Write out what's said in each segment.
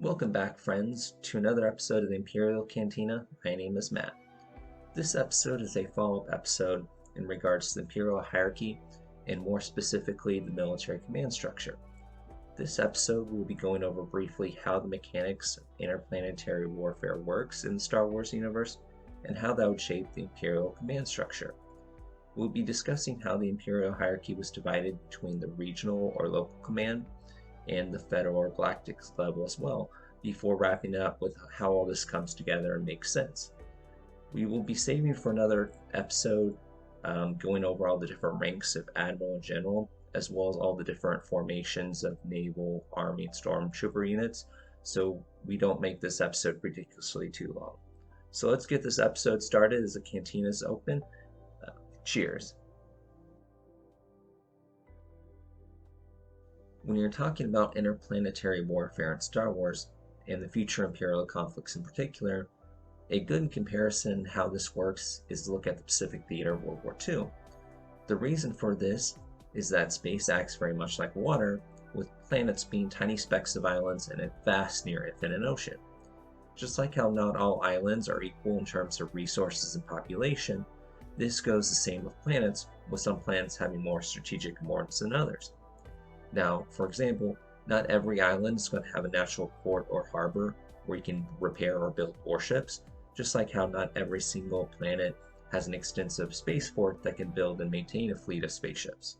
Welcome back, friends, to another episode of the Imperial Cantina. My name is Matt. This episode is a follow-up episode in regards to the Imperial hierarchy, and more specifically, the military command structure. This episode will be going over briefly how the mechanics of interplanetary warfare works in the Star Wars universe, and how that would shape the Imperial command structure. We'll be discussing how the Imperial hierarchy was divided between the regional or local command and the federal or galactic level as well, before wrapping up with how all this comes together and makes sense. We will be saving for another episode going over all the different ranks of admiral and general, as well as all the different formations of naval, army, and stormtrooper units, so we don't make this episode ridiculously too long. So let's get this episode started as the cantina is open. Cheers. When you're talking about interplanetary warfare in Star Wars, and the future Imperial conflicts in particular, a good comparison how this works is to look at the Pacific theater of World War II. The reason for this is that space acts very much like water, with planets being tiny specks of islands in a vast near infinite ocean. Just like how not all islands are equal in terms of resources and population, this goes the same with planets, with some planets having more strategic importance than others. Now, for example, not every island is going to have a natural port or harbor where you can repair or build warships, just like how not every single planet has an extensive spaceport that can build and maintain a fleet of spaceships.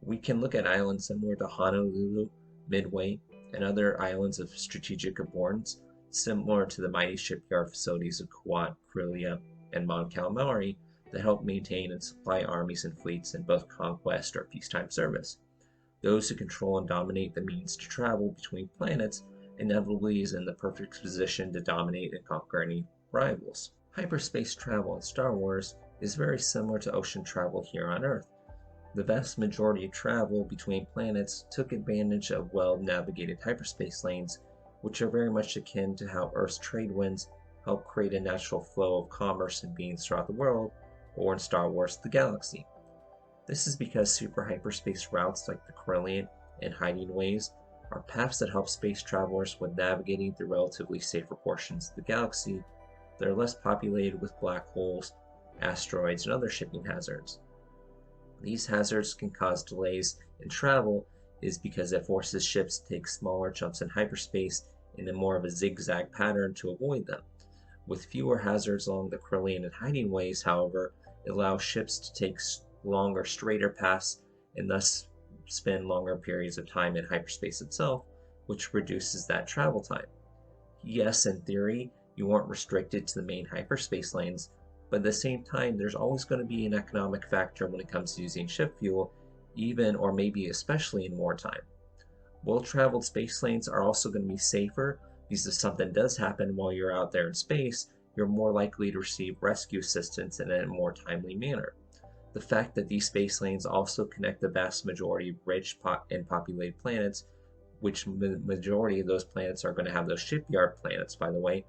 We can look at islands similar to Honolulu, Midway, and other islands of strategic importance, similar to the mighty shipyard facilities of Kuwait, Corellia, and Mon Calamari that help maintain and supply armies and fleets in both conquest or peacetime service. Those who control and dominate the means to travel between planets inevitably is in the perfect position to dominate and conquer any rivals. Hyperspace travel in Star Wars is very similar to ocean travel here on Earth. The vast majority of travel between planets took advantage of well-navigated hyperspace lanes, which are very much akin to how Earth's trade winds help create a natural flow of commerce and beings throughout the world, or in Star Wars, the galaxy. This is because super hyperspace routes like the Corellian and hiding ways are paths that help space travelers when navigating the relatively safer portions of the galaxy that are less populated with black holes, asteroids, and other shipping hazards. These hazards can cause delays in travel is because it forces ships to take smaller jumps in hyperspace in a more of a zigzag pattern to avoid them. With fewer hazards along the Corellian and hiding ways, however, it allows ships to take longer, straighter paths and thus spend longer periods of time in hyperspace itself, which reduces that travel time. Yes, in theory, you aren't restricted to the main hyperspace lanes, but at the same time, there's always going to be an economic factor when it comes to using ship fuel, even or maybe especially in wartime. Well-traveled space lanes are also going to be safer because if something does happen while you're out there in space, you're more likely to receive rescue assistance in a more timely manner. The fact that these space lanes also connect the vast majority of rich and populated planets, which the majority of those planets are going to have those shipyard planets, by the way,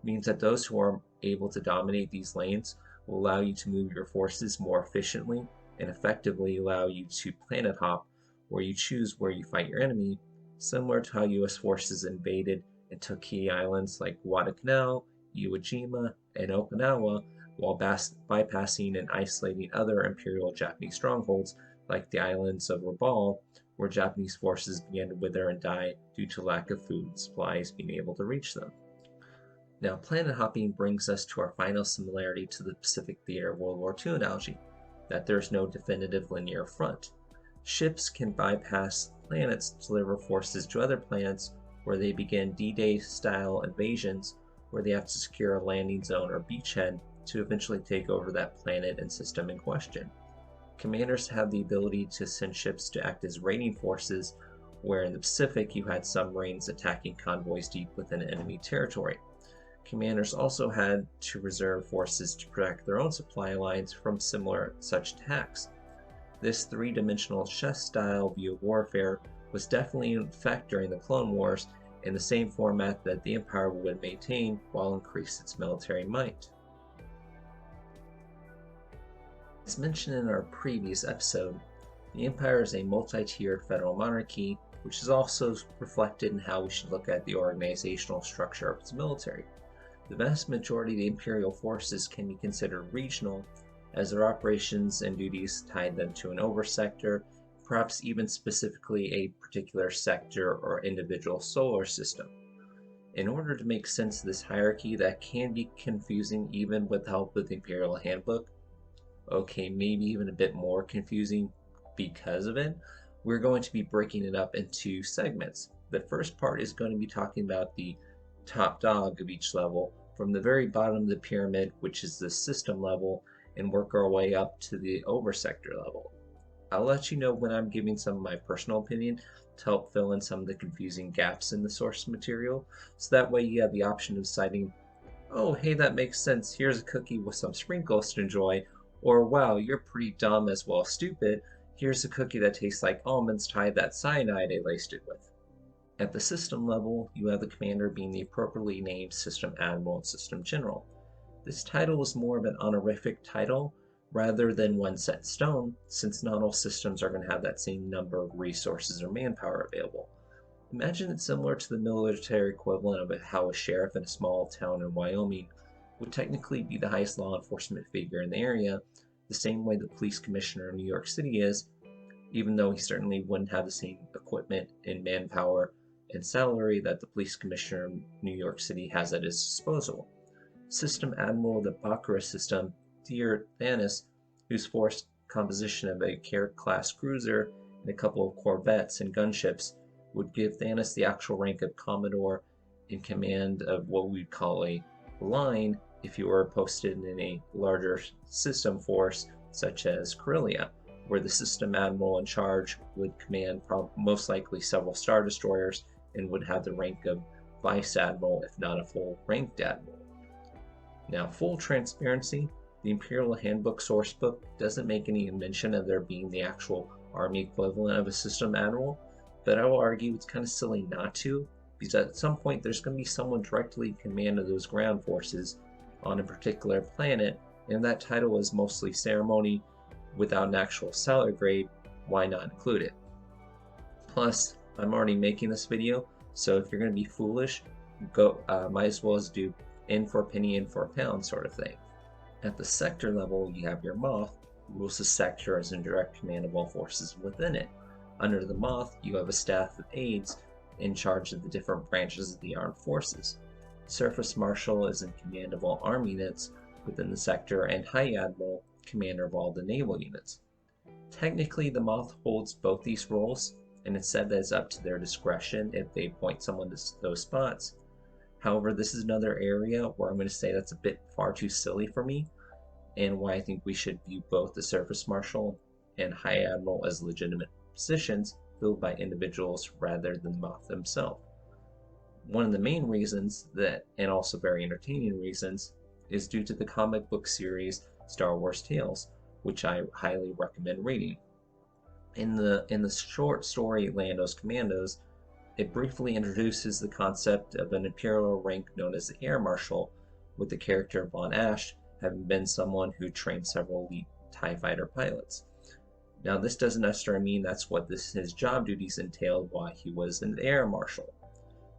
means that those who are able to dominate these lanes will allow you to move your forces more efficiently and effectively allow you to planet hop, where you choose where you fight your enemy, similar to how US forces invaded and took key islands like Guadalcanal, Iwo Jima, and Okinawa, while bypassing and isolating other Imperial Japanese strongholds like the islands of Rabaul, where Japanese forces began to wither and die due to lack of food and supplies being able to reach them. Now, planet hopping brings us to our final similarity to the Pacific theater of World War II analogy, that there's no definitive linear front. Ships can bypass planets to deliver forces to other planets where they begin D-Day style invasions, where they have to secure a landing zone or beachhead to eventually take over that planet and system in question. Commanders have the ability to send ships to act as raiding forces, where in the Pacific you had submarines attacking convoys deep within enemy territory. Commanders also had to reserve forces to protect their own supply lines from similar such attacks. This three-dimensional chess-style view of warfare was definitely in effect during the Clone Wars in the same format that the Empire would maintain while increase its military might. As mentioned in our previous episode, the Empire is a multi-tiered federal monarchy which is also reflected in how we should look at the organizational structure of its military. The vast majority of the Imperial forces can be considered regional, as their operations and duties tied them to an oversector, perhaps even specifically a particular sector or individual solar system. In order to make sense of this hierarchy that can be confusing even with the help of the Imperial Handbook, okay, maybe even a bit more confusing because of it, we're going to be breaking it up into segments. The first part is going to be talking about the top dog of each level from the very bottom of the pyramid, which is the system level, and work our way up to the oversector level. I'll let you know when I'm giving some of my personal opinion to help fill in some of the confusing gaps in the source material, so that way you have the option of deciding, oh, hey, that makes sense, here's a cookie with some sprinkles to enjoy, or wow, you're pretty dumb as well as stupid, here's a cookie that tastes like almonds tied that cyanide I laced it with. At the system level, you have the commander being the appropriately named System Admiral and System General. This title is more of an honorific title rather than one set in stone, since not all systems are going to have that same number of resources or manpower available. Imagine it similar to the military equivalent of how a sheriff in a small town in Wyoming would technically be the highest law enforcement figure in the area, the same way the police commissioner in New York City is, even though he certainly wouldn't have the same equipment and manpower and salary that the police commissioner in New York City has at his disposal. System Admiral of the Baccarat system, Dear Thanos, whose force composition of a Carrack-class cruiser and a couple of corvettes and gunships would give Thanos the actual rank of Commodore in command of what we'd call a line if you were posted in a larger system force such as Corellia, where the system admiral in charge would command most likely several star destroyers and would have the rank of vice admiral if not a full ranked admiral. Now, full transparency, the Imperial Handbook sourcebook doesn't make any mention of there being the actual army equivalent of a system admiral, but I will argue it's kind of silly not to, because at some point there's going to be someone directly in command of those ground forces on a particular planet, and that title is mostly ceremony without an actual salary grade. Why not include it? Plus, I'm already making this video, so if you're going to be foolish, might as well as do in for a penny, in for a pound sort of thing. At the sector level, you have your Moth, who rules the sector as in direct command of all forces within it. Under the Moth, you have a staff of aides in charge of the different branches of the armed forces. Surface Marshal is in command of all army units within the sector, and High Admiral, commander of all the naval units. Technically, the Moth holds both these roles, and it's said that it's up to their discretion if they appoint someone to those spots. However, this is another area where I'm going to say that's a bit far too silly for me, and why I think we should view both the Surface Marshal and High Admiral as legitimate positions filled by individuals rather than the Moth himself. One of the main reasons that, and also very entertaining reasons, is due to the comic book series Star Wars Tales, which I highly recommend reading. In the short story Lando's Commandos, it briefly introduces the concept of an imperial rank known as the Air Marshal, with the character Von Ash having been someone who trained several elite TIE fighter pilots. Now, this doesn't necessarily mean that's what his job duties entailed while he was an Air Marshal.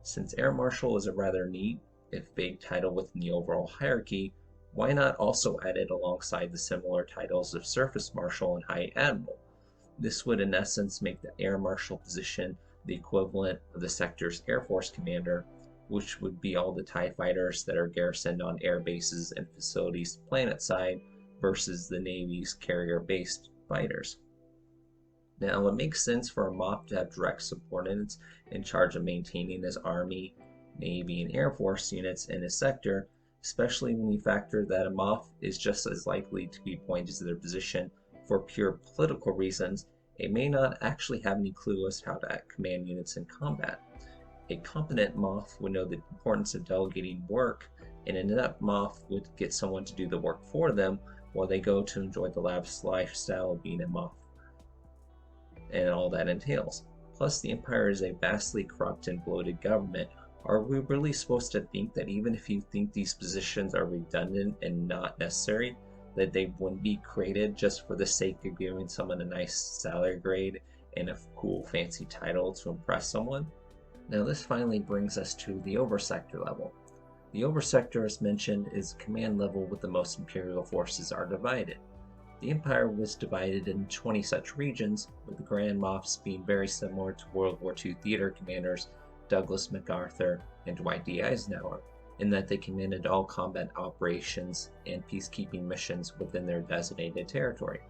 Since Air Marshal is a rather neat, if vague title within the overall hierarchy, why not also add it alongside the similar titles of Surface Marshal and High Admiral? This would in essence make the Air Marshal position the equivalent of the sector's Air Force commander, which would be all the TIE fighters that are garrisoned on air bases and facilities planetside versus the Navy's carrier-based fighters. Now, it makes sense for a Moth to have direct subordinates in charge of maintaining his Army, Navy, and Air Force units in his sector, especially when you factor that a Moth is just as likely to be appointed to their position for pure political reasons. It may not actually have any clue as to how to command units in combat. A competent Moth would know the importance of delegating work, and an inept Moth would get someone to do the work for them while they go to enjoy the lavish lifestyle of being a Moth and all that entails. Plus, the Empire is a vastly corrupt and bloated government. Are we really supposed to think that even if you think these positions are redundant and not necessary, that they wouldn't be created just for the sake of giving someone a nice salary grade and a cool fancy title to impress someone. Now this finally brings us to the Oversector level. The Oversector, as mentioned, is the command level where the most Imperial forces are divided. The Empire was divided into 20 such regions, with the Grand Moffs being very similar to World War II theater commanders Douglas MacArthur and Dwight D. Eisenhower, in that they commanded all combat operations and peacekeeping missions within their designated territory.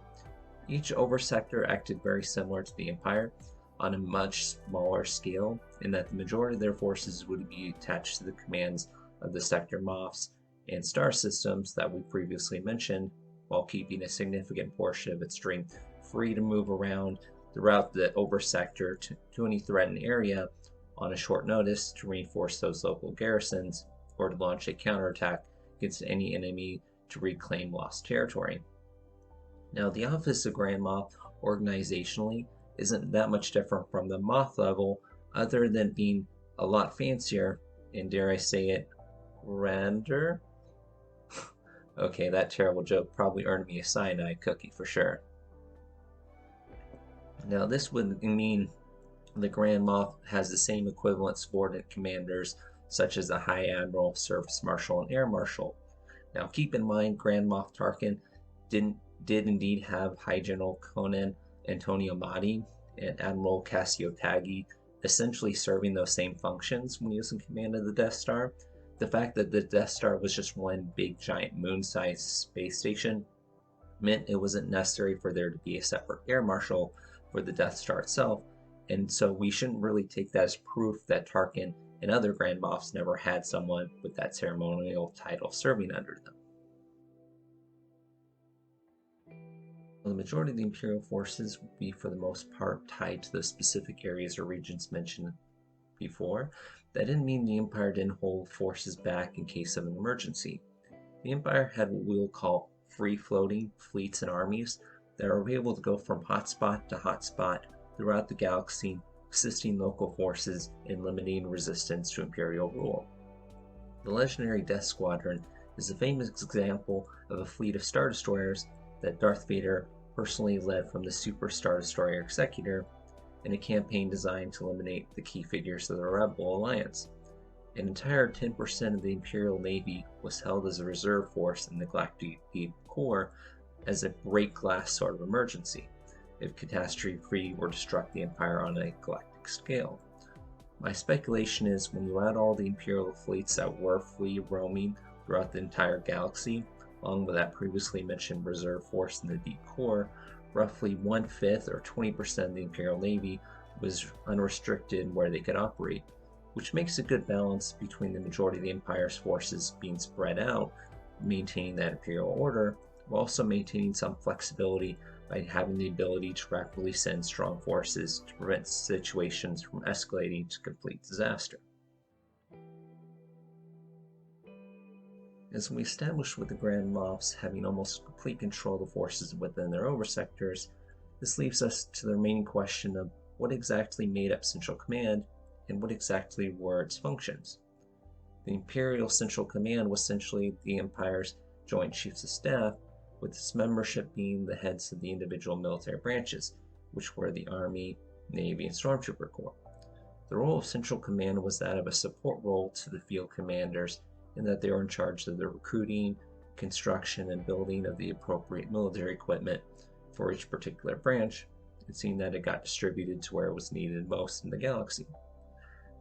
Each Oversector acted very similar to the Empire, on a much smaller scale, in that the majority of their forces would be attached to the commands of the Sector Moffs and star systems that we previously mentioned, while keeping a significant portion of its strength free to move around throughout the Oversector to any threatened area on a short notice to reinforce those local garrisons or to launch a counterattack against any enemy to reclaim lost territory. Now, the Office of Grand Moff organizationally isn't that much different from the Moth level, other than being a lot fancier and, dare I say it, grander? Okay, that terrible joke probably earned me a cyanide cookie for sure. Now, this would mean the Grand Moff has the same equivalent subordinate commanders, such as the High Admiral, Surface Marshal, and Air Marshal. Now, keep in mind, Grand Moff Tarkin did indeed have High General Conan Antonio Madi and Admiral Cassio Taggi essentially serving those same functions when he was in command of the Death Star. The fact that the Death Star was just one big giant moon-sized space station meant it wasn't necessary for there to be a separate air marshal for the Death Star itself, and so we shouldn't really take that as proof that Tarkin and other Grand Moffs never had someone with that ceremonial title serving under them. The majority of the Imperial forces would be, for the most part, tied to the specific areas or regions mentioned before. That didn't mean the Empire didn't hold forces back in case of an emergency. The Empire had what we'll call free-floating fleets and armies that are able to go from hotspot to hotspot throughout the galaxy, assisting local forces in limiting resistance to Imperial rule. The legendary Death Squadron is a famous example of a fleet of Star Destroyers that Darth Vader personally led from the Super Star Destroyer Executor in a campaign designed to eliminate the key figures of the Rebel Alliance. An entire 10% of the Imperial Navy was held as a reserve force in the Galactic Corps as a break-glass sort of emergency, if catastrophe were to struck the Empire on a galactic scale. My speculation is when you add all the Imperial fleets that were free roaming throughout the entire galaxy, along with that previously mentioned reserve force in the deep core, roughly 1/5 or 20% of the Imperial Navy was unrestricted where they could operate, which makes a good balance between the majority of the Empire's forces being spread out, maintaining that Imperial order, while also maintaining some flexibility by having the ability to rapidly send strong forces to prevent situations from escalating to complete disaster. As we established with the Grand Moffs having almost complete control of the forces within their oversectors, this leaves us to the remaining question of what exactly made up Central Command and what exactly were its functions. The Imperial Central Command was essentially the Empire's Joint Chiefs of Staff, with its membership being the heads of the individual military branches, which were the Army, Navy, and Stormtrooper Corps. The role of Central Command was that of a support role to the field commanders, in that they were in charge of the recruiting, construction, and building of the appropriate military equipment for each particular branch, and seeing that it got distributed to where it was needed most in the galaxy.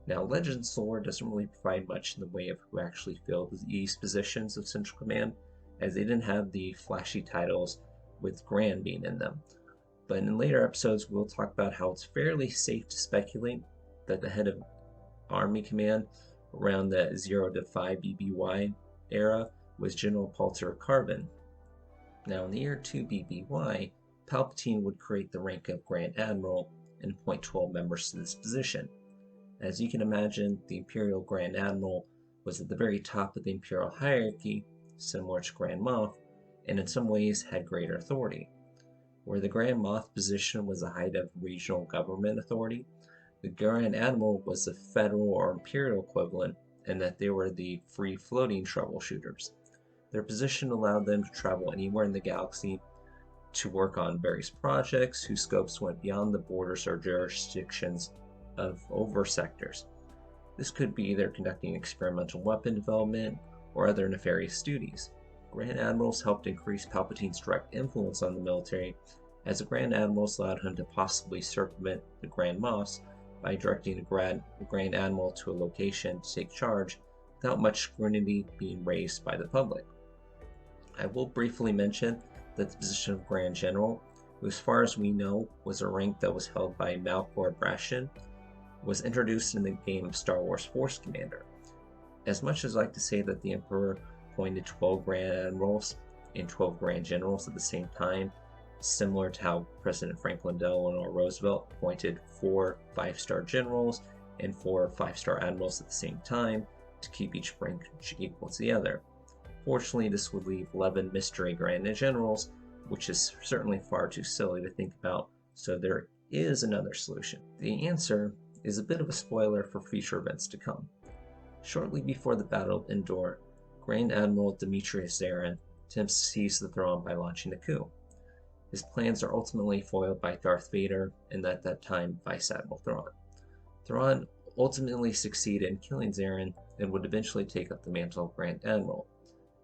Now, Legends lore doesn't really provide much in the way of who actually filled these positions of Central Command, as they didn't have the flashy titles with Grand being in them. But in later episodes, we'll talk about how it's fairly safe to speculate that the head of Army Command around the 0 to 5 BBY era was General Palter Carvin. Now, in the year 2 BBY, Palpatine would create the rank of Grand Admiral and appoint 12 members to this position. As you can imagine, the Imperial Grand Admiral was at the very top of the Imperial hierarchy, similar to Grand Moff, and in some ways had greater authority. Where the Grand Moff position was the height of regional government authority, the Grand Admiral was the federal or imperial equivalent, and that they were the free-floating troubleshooters. Their position allowed them to travel anywhere in the galaxy to work on various projects whose scopes went beyond the borders or jurisdictions of over sectors. This could be either conducting experimental weapon development or other nefarious duties. Grand Admirals helped increase Palpatine's direct influence on the military, as the Grand Admirals allowed him to possibly circumvent the Grand Moffs by directing the Grand Admiral to a location to take charge without much scrutiny being raised by the public. I will briefly mention that the position of Grand General, who as far as we know was a rank that was held by Malcor Brashen, was introduced in the game of Star Wars Force Commander. As much as I like to say that the Emperor appointed 12 Grand Admirals and 12 Grand Generals at the same time, similar to how President Franklin Delano Roosevelt appointed 4 5-star generals and 4 5-star admirals at the same time to keep each rank equal to the other. Fortunately, this would leave 11 mystery Grand Generals, which is certainly far too silly to think about, so there is another solution. The answer is a bit of a spoiler for future events to come. Shortly before the Battle of Endor, Grand Admiral Demetrius Zarin attempts to seize the throne by launching a coup. His plans are ultimately foiled by Darth Vader and at that time Vice Admiral Thrawn. Thrawn ultimately succeeded in killing Zarin and would eventually take up the mantle of Grand Admiral.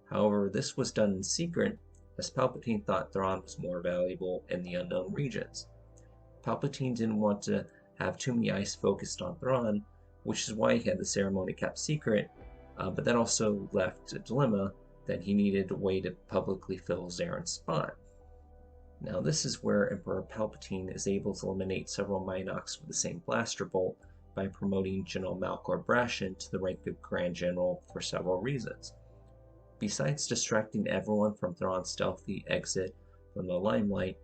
However, this was done in secret, as Palpatine thought Thrawn was more valuable in the unknown regions. Palpatine didn't want to have too many eyes focused on Thrawn, which is why he had the ceremony kept secret, but that also left a dilemma that he needed a way to publicly fill Zarin's spot. Now this is where Emperor Palpatine is able to eliminate several Minocs with the same blaster bolt by promoting General Malcor Brashen to the rank of Grand General for several reasons. Besides distracting everyone from Thrawn's stealthy exit from the limelight,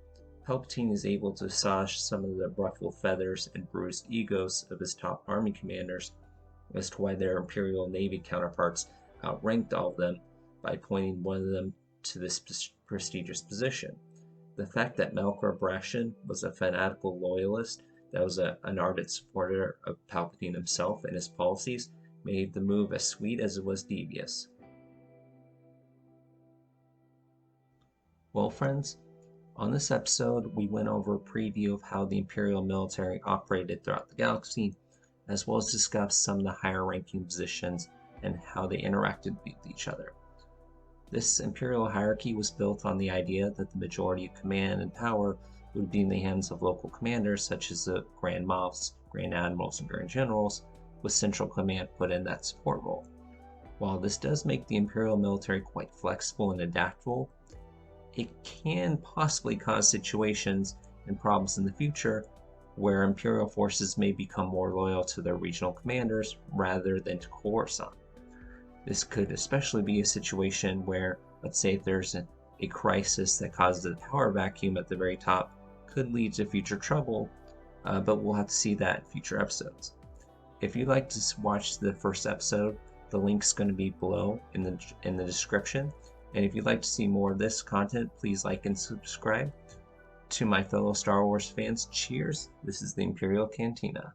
Palpatine is able to assuage some of the ruffled feathers and bruised egos of his top army commanders as to why their Imperial Navy counterparts outranked all of them by appointing one of them to this prestigious position. The fact that Malcor Brashen was a fanatical loyalist that was an ardent supporter of Palpatine himself and his policies made the move as sweet as it was devious. Well, friends, on this episode, we went over a preview of how the Imperial military operated throughout the galaxy, as well as discussed some of the higher ranking positions and how they interacted with each other. This Imperial hierarchy was built on the idea that the majority of command and power would be in the hands of local commanders such as the Grand Moffs, Grand Admirals, and Grand Generals, with central command put in that support role. While this does make the Imperial military quite flexible and adaptable, it can possibly cause situations and problems in the future where Imperial forces may become more loyal to their regional commanders rather than to Coruscant. This could especially be a situation where, let's say, there's a crisis that causes a power vacuum at the very top, could lead to future trouble, but we'll have to see that in future episodes. If you'd like to watch the first episode, the link's going to be below in the description. And if you'd like to see more of this content, please like and subscribe. To my fellow Star Wars fans, cheers. This is the Imperial Cantina.